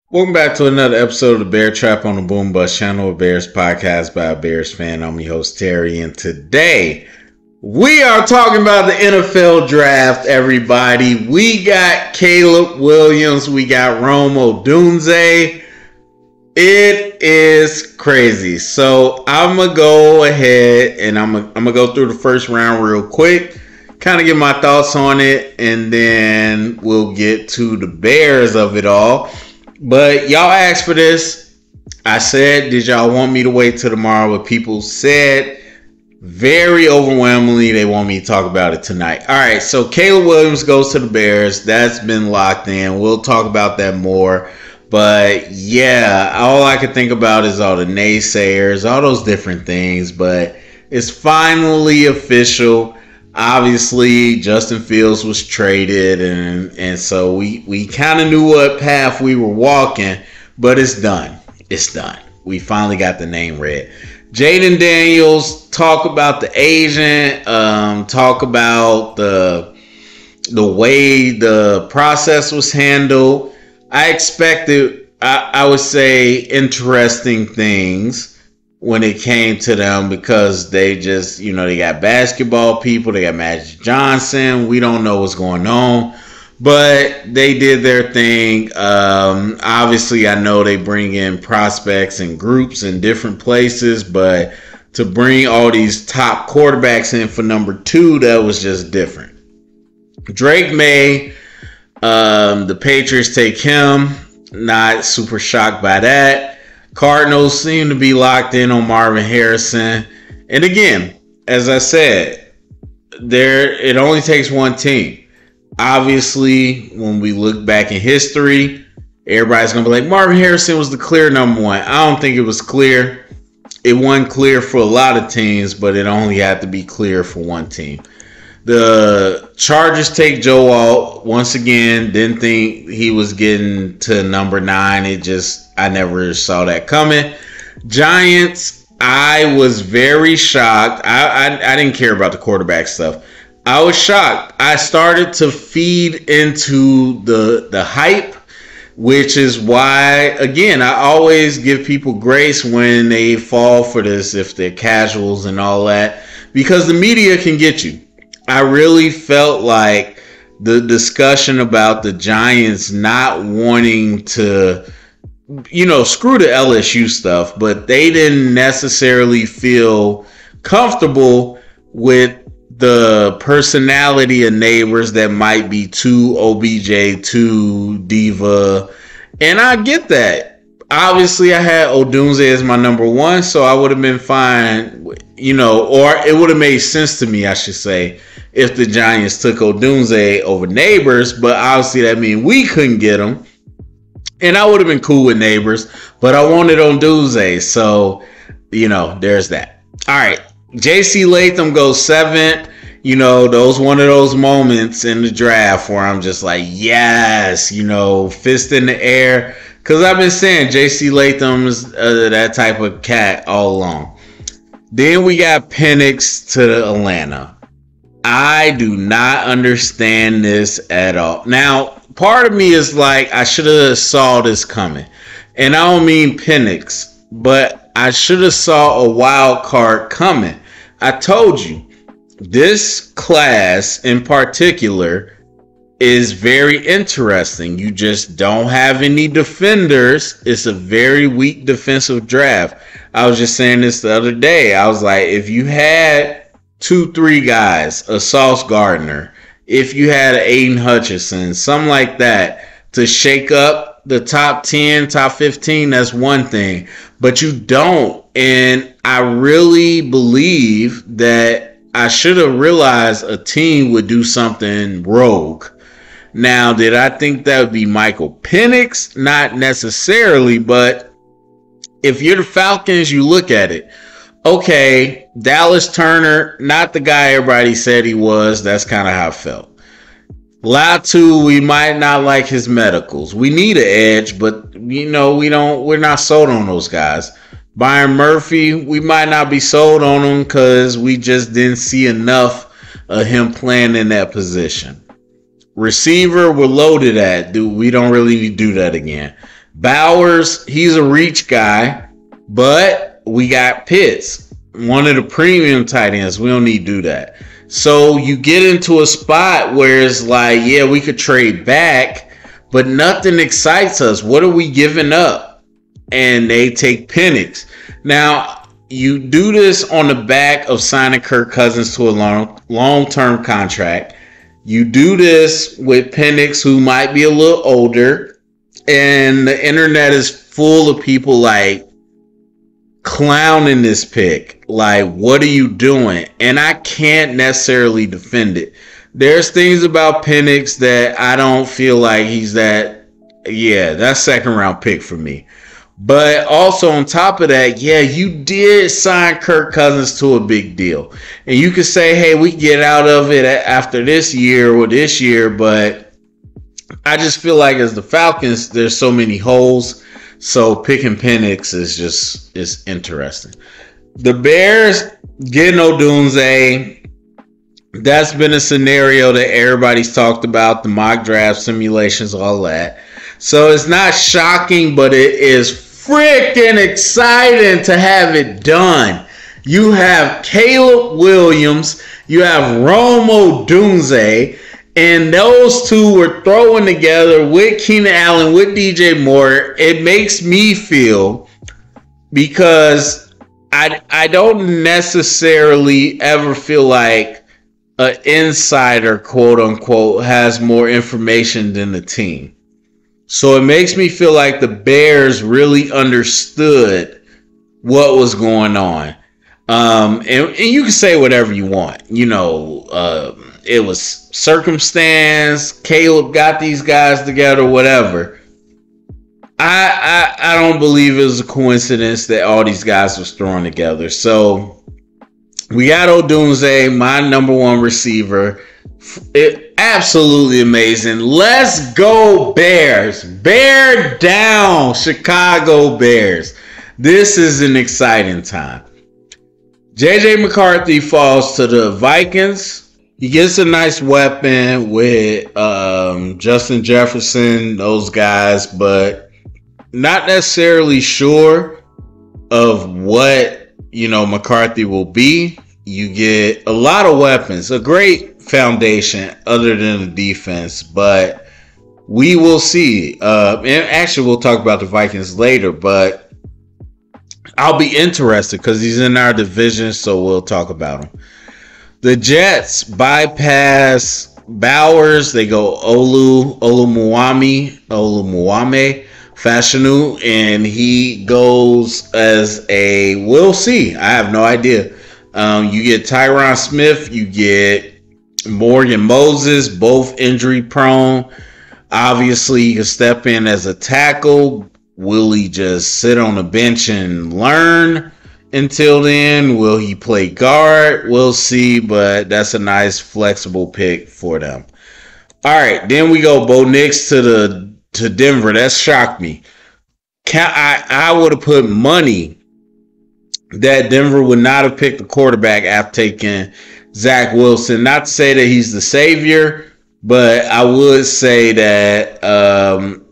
Welcome back to another episode of the Bear Trap on the Boom Bust channel, a Bears podcast by a Bears fan. I'm your host, Terry, and today we are talking about the NFL draft, everybody. We got Caleb Williams, we got Odunze. It is crazy. So I'm going to go ahead and I'm gonna go through the first round real quick, kind of get my thoughts on it, and then we'll get to the Bears of it all. But y'all asked for this. I said, did y'all want me to wait till tomorrow? But people said very overwhelmingly they want me to talk about it tonight. All right, so Caleb Williams goes to the Bears. That's been locked in. We'll talk about that more. But yeah, all I can think about is all the naysayers, all those different things. But it's finally official. Obviously, Justin Fields was traded, and so we kind of knew what path we were walking, but it's done. It's done. We finally got the name read. Jaden Daniels, talk about the agent, talk about the way the process was handled. I expected, I would say, interesting things when it came to them, because they just, they got basketball people, they got Magic Johnson. We don't know what's going on, but they did their thing. Obviously, I know they bring in prospects and groups in different places, but to bring all these top quarterbacks in for number 2, that was just different. Drake May, the Patriots take him. Not super shocked by that. Cardinals seem to be locked in on Marvin Harrison. And again, as I said, it only takes one team. Obviously, when we look back in history, everybody's going to be like, Marvin Harrison was the clear number 1. I don't think it was clear. It wasn't clear for a lot of teams, but it only had to be clear for one team. The Chargers take Joe Alt. Once again, didn't think he was getting to number 9. I never saw that coming. Giants, I was very shocked. I didn't care about the quarterback stuff. I was shocked. I started to feed into the hype, which is why, again, I always give people grace when they fall for this, if they're casuals and all that, because the media can get you. I really felt like the discussion about the Giants not wanting to, screw the LSU stuff, but they didn't necessarily feel comfortable with the personality of neighbors that might be too OBJ, too diva. And I get that. Obviously, I had Odunze as my number 1, so I would have been fine, or it would have made sense to me, I should say, if the Giants took Odunze over Neighbors. But obviously, that means we couldn't get him. And I would have been cool with Neighbors, but I wanted Odunze. So, there's that. All right. J.C. Latham goes 7th. Those one of those moments in the draft where I'm just like, yes, fist in the air. Because I've been saying J.C. Latham's that type of cat all along. Then we got Penix to Atlanta. I do not understand this at all. Now, part of me is like, I should have saw this coming. And I don't mean Penix, but I should have saw a wild card coming. I told you, this class in particular is very interesting. You just don't have any defenders. It's a very weak defensive draft. I was just saying this the other day. I was like, if you had 2-3 guys, a Sauce Gardner, if you had an Aiden Hutchinson, something like that, to shake up the top 10, top 15, that's one thing. But you don't. And I really believe that I should have realized a team would do something rogue. Now, did I think that would be Michael Penix? Not necessarily, but if you're the Falcons, you look at it. Okay, Dallas Turner, not the guy everybody said he was. That's kind of how I felt. Latu, we might not like his medicals. We need an edge, but we're not sold on those guys. Byron Murphy, we might not be sold on him because we just didn't see enough of him playing in that position. Receiver, we're loaded at. We don't really do that again. Bowers, he's a reach guy, but we got Pitts, one of the premium tight ends. We don't need to do that. So you get into a spot where it's like, yeah, we could trade back, but nothing excites us. What are we giving up? And they take Penix. Now, you do this on the back of signing Kirk Cousins to a long-term contract. You do this with Penix, who might be a little older, and the internet is full of people like clowning this pick. Like, what are you doing? And I can't necessarily defend it. There's things about Penix that I don't feel like he's that's second round pick for me. But also on top of that, yeah, you did sign Kirk Cousins to a big deal. And you could say, hey, we can get out of it after this year or this year. But I just feel like as the Falcons, there's so many holes. So picking Penix is interesting. The Bears getting Odunze. That's been a scenario that everybody's talked about, the mock draft simulations, all that. So it's not shocking, but it is freaking exciting to have it done. You have Caleb Williams, you have Rome Odunze, and those two were thrown together with Keenan Allen, with DJ Moore. It makes me feel, because I don't necessarily ever feel like an insider, quote unquote, has more information than the team. So it makes me feel like the Bears really understood what was going on. And you can say whatever you want. It was circumstance. Caleb got these guys together, whatever. I don't believe it was a coincidence that all these guys was thrown together. So we got Odunze, my number one receiver. Absolutely amazing. Let's go Bears. Bear down, Chicago Bears. This is an exciting time. JJ McCarthy falls to the Vikings. He gets a nice weapon with Justin Jefferson, those guys, but not necessarily sure of what, McCarthy will be. You get a lot of weapons, a great foundation other than the defense, but we will see. And actually, we'll talk about the Vikings later, but I'll be interested because he's in our division, so we'll talk about him. The Jets bypass Bowers. They go Olumuwame Fashanu, and he goes as a, we'll see. I have no idea. You get Tyron Smith, you get Morgan Moses, both injury prone. Obviously, he can step in as a tackle. Will he just sit on the bench and learn until then? Will he play guard? We'll see, but that's a nice flexible pick for them. All right, then we go Bo Nix to Denver. That shocked me. I would have put money that Denver would not have picked a quarterback after taking Zach Wilson. Not to say that he's the savior, but I would say that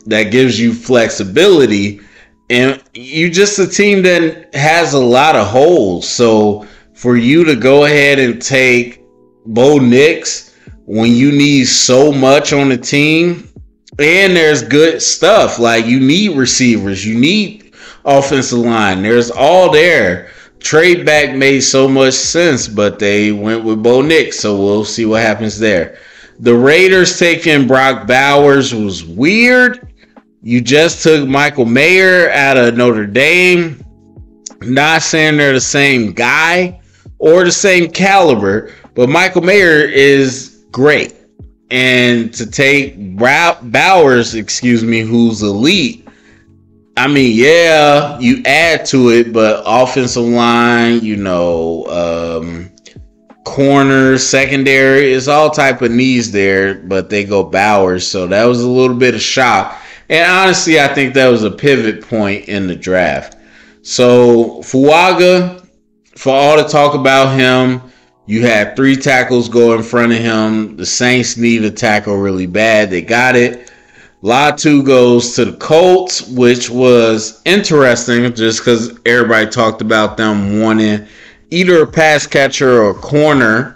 that gives you flexibility, and you just a team that has a lot of holes. So for you to go ahead and take Bo Nix when you need so much on the team, and there's good stuff, like you need receivers, you need offensive line, there's all there. Trade back made so much sense, but they went with Bo Nix, so we'll see what happens there. The Raiders taking Brock Bowers was weird. You just took Michael Mayer out of Notre Dame. Not saying they're the same guy or the same caliber, but Michael Mayer is great. And to take Bowers, who's elite, I mean, yeah, you add to it, but offensive line, corners, secondary, it's all type of needs there, but they go Bowers, so that was a little bit of shock. And honestly, I think that was a pivot point in the draft. So Fuaga, for all the talk about him, you had 3 tackles go in front of him. The Saints need a tackle really bad. They got it. Latu goes to the Colts, which was interesting just because everybody talked about them wanting either a pass catcher or a corner.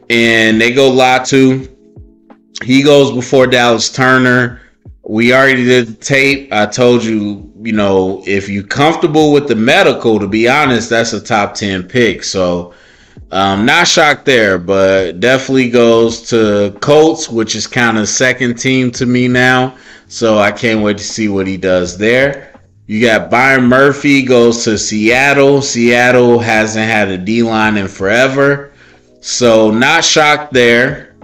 And they go Latu. He goes before Dallas Turner. We already did the tape. I told you, if you're comfortable with the medical, to be honest, that's a top 10 pick. So not shocked there, but definitely goes to Colts, which is kind of second team to me now. So I can't wait to see what he does there. You got Byron Murphy goes to Seattle. Seattle hasn't had a D-line in forever. So not shocked there.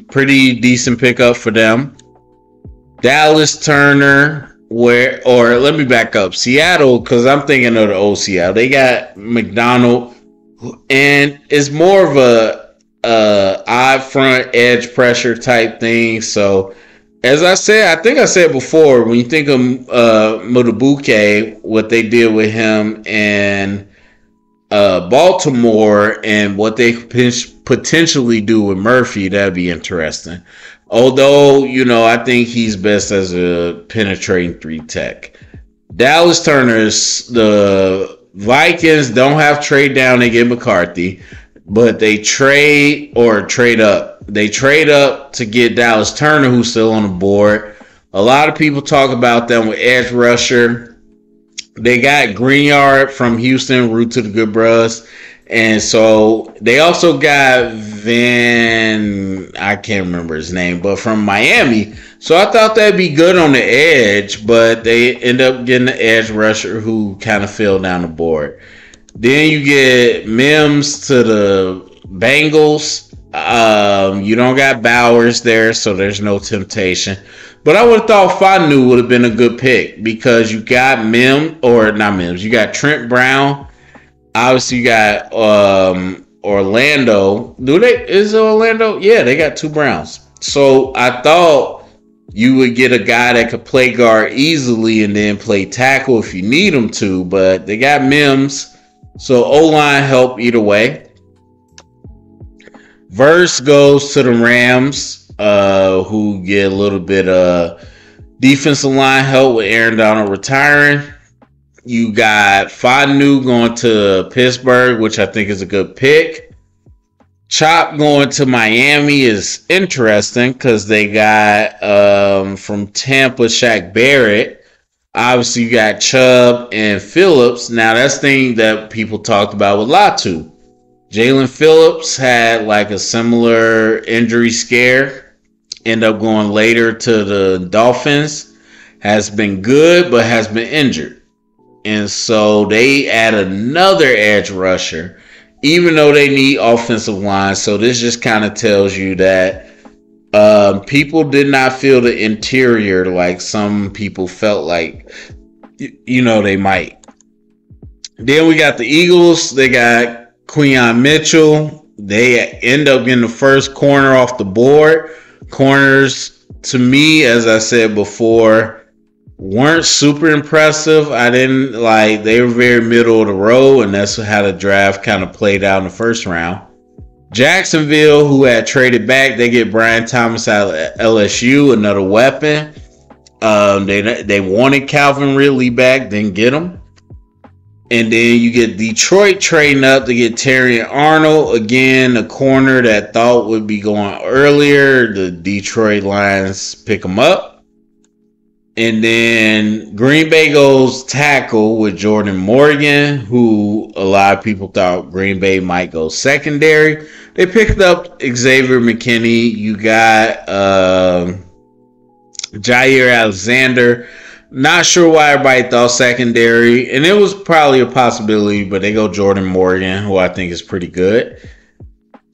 Pretty decent pickup for them. Dallas Turner, let me back up. Seattle, because I'm thinking of the old Seattle. They got McDonald, and it's more of a odd front edge pressure type thing. So, as I said, I think I said before, when you think of Mudabuke, what they did with him and Baltimore and what they potentially do with Murphy, that'd be interesting. Although, I think he's best as a penetrating 3 tech. Dallas Turner's, the Vikings don't have trade down, they get McCarthy, but they trade up. They trade up to get Dallas Turner, who's still on the board. A lot of people talk about them with edge rusher. They got Greenyard from Houston, root to the good bros. And so they also got I can't remember his name, but from Miami. So I thought that'd be good on the edge, but they end up getting the edge rusher who kind of fell down the board. Then you get Mims to the Bengals. You don't got Bowers there, so there's no temptation. But I would have thought Fanu would have been a good pick because you got you got Trent Brown. Obviously, you got Orlando. Is it Orlando? Yeah, they got 2 Browns. So I thought you would get a guy that could play guard easily and then play tackle if you need him to. But they got Mims. So O-line help either way. Verse goes to the Rams, who get a little bit of defensive line help with Aaron Donald retiring. You got Fanu going to Pittsburgh, which I think is a good pick. Chop going to Miami is interesting because they got from Tampa Shaq Barrett. Obviously, you got Chubb and Phillips. Now, that's the thing that people talked about with Latu. Jalen Phillips had like a similar injury scare. End up going later to the Dolphins. Has been good, but has been injured. And so they add another edge rusher, even though they need offensive line. So this just kind of tells you that people did not feel the interior like some people felt like, they might. Then we got the Eagles. They got Quinyon Mitchell. They end up getting the first corner off the board. Corners, to me, as I said before, weren't super impressive. They were very middle of the road, and that's how the draft kind of played out in the first round. Jacksonville, who had traded back, they get Brian Thomas out of LSU, another weapon. They wanted Calvin Ridley back, didn't get him. And then you get Detroit trading up to get Terry Arnold, again, a corner that thought would be going earlier. The Detroit Lions pick him up. And then Green Bay goes tackle with Jordan Morgan, who a lot of people thought Green Bay might go secondary. They picked up Xavier McKinney. You got Jair Alexander. Not sure why everybody thought secondary. And it was probably a possibility, but they go Jordan Morgan, who I think is pretty good.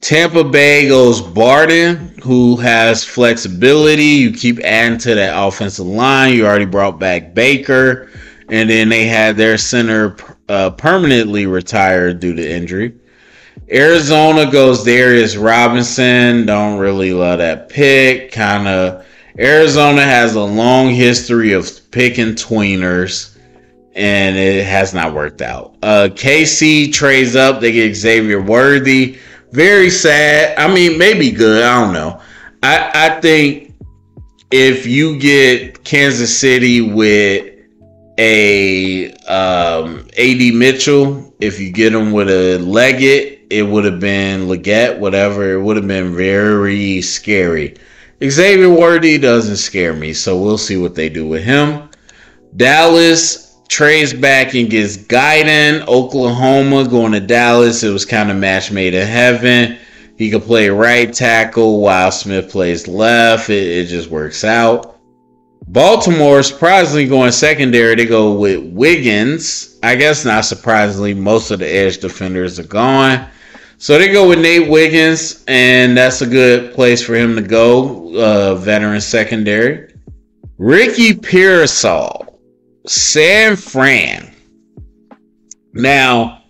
Tampa Bay goes Barden, who has flexibility. You keep adding to that offensive line. You already brought back Baker. And then they had their center permanently retired due to injury. Arizona goes Darius Robinson. Don't really love that pick. Arizona has a long history of picking tweeners, and it has not worked out. KC trades up. They get Xavier Worthy. Very sad. I mean, maybe good. I don't know. I think if you get Kansas City with a AD Mitchell, if you get him with a Leggett, it would have been Leggett, whatever. It would have been very scary. Xavier Worthy doesn't scare me, so we'll see what they do with him. Dallas trades back and gets Guyton. Oklahoma going to Dallas. It was kind of match made in heaven. He could play right tackle while Smith plays left. It just works out. Baltimore, surprisingly, going secondary. They go with Wiggins. I guess not surprisingly, most of the edge defenders are gone. So they go with Nate Wiggins, and that's a good place for him to go. Veteran secondary. Ricky Pearsall, San Fran. Now,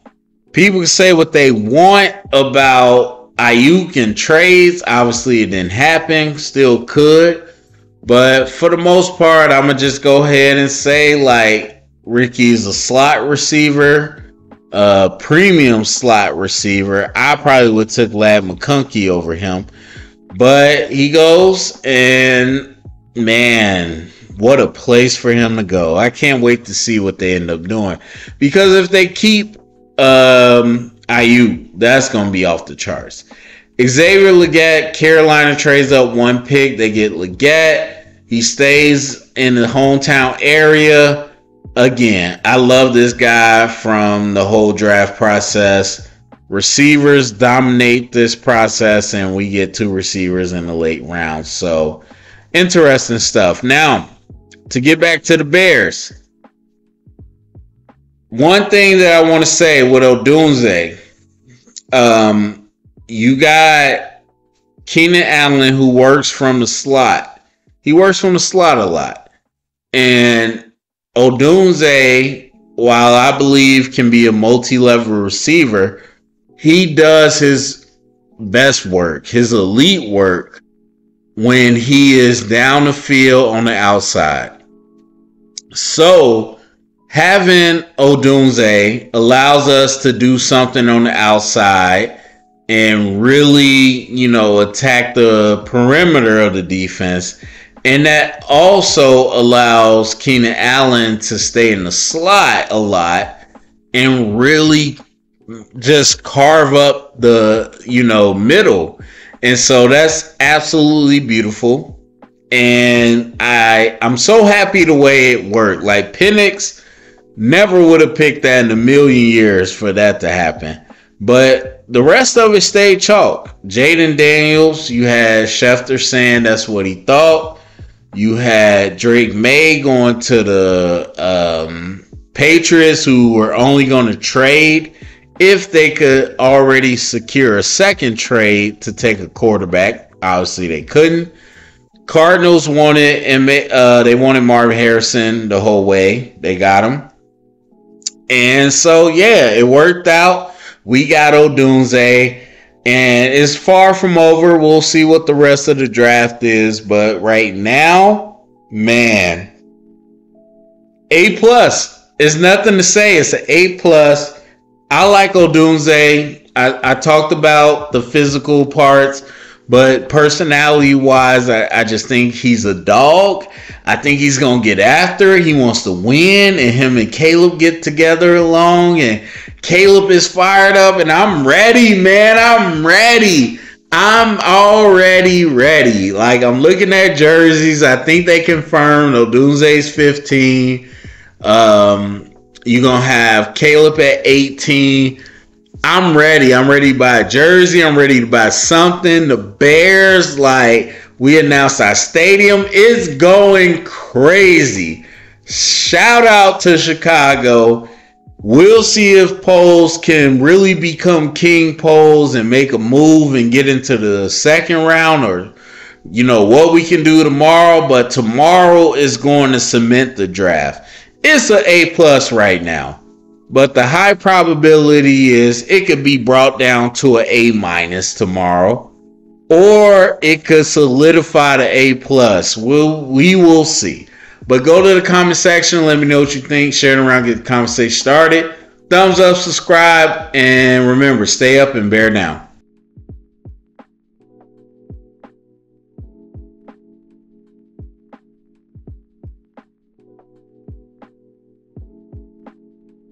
people can say what they want about Ayuk and trades. Obviously, it didn't happen. Still could. But for the most part, I'm going to just go ahead and say, like, Ricky's a slot receiver, premium slot receiver. I probably would have took Lad McConkey over him. But he goes, and man, what a place for him to go. I can't wait to see what they end up doing. Because if they keep Ayuk, that's going to be off the charts. Xavier Leggett, Carolina trades up one pick. They get Leggett. He stays in the hometown area. Again, I love this guy from the whole draft process. Receivers dominate this process, and we get 2 receivers in the late rounds. So, interesting stuff. Now, to get back to the Bears. One thing that I want to say with Odunze, you got Keenan Allen, who works from the slot. He works from the slot a lot. And Odunze, while I believe can be a multi-level receiver, he does his best work, his elite work, when he is down the field on the outside. So, having Odunze allows us to do something on the outside and really, attack the perimeter of the defense. And that also allows Keenan Allen to stay in the slot a lot and really just carve up the, middle. And so that's absolutely beautiful. And I'm so happy the way it worked. Like, Penix never would have picked that in a million years for that to happen. But the rest of it stayed chalk. Jaden Daniels, you had Schefter saying that's what he thought. You had Drake May going to the Patriots, who were only going to trade if they could already secure a second trade to take a quarterback. Obviously, they couldn't. Cardinals wanted, and they wanted Marvin Harrison the whole way. They got him. And so, yeah, it worked out. We got Odunze, and it's far from over. We'll see what the rest of the draft is, but right now, man, A+. It's nothing to say. It's an A+. I like Odunze. I talked about the physical parts, but personality-wise, I just think he's a dog. I think he's going to get after it. He wants to win, and him and Caleb get together along, and Caleb is fired up, and I'm ready, man. I'm ready. I'm already ready. Like, I'm looking at jerseys. I think they confirmed Odunze's 15. You're going to have Caleb at 18. I'm ready. I'm ready to buy a jersey. I'm ready to buy something. The Bears, like, we announced our stadium. It's going crazy. Shout out to Chicago. We'll see if Poles can really become King Poles and make a move and get into the second round, or, what we can do tomorrow. But tomorrow is going to cement the draft. It's an A+ right now. But the high probability is it could be brought down to an A- tomorrow. Or it could solidify the A+. We will see. But go to the comment section. Let me know what you think. Share it around. Get the conversation started. Thumbs up, subscribe. And remember, stay up and bear down.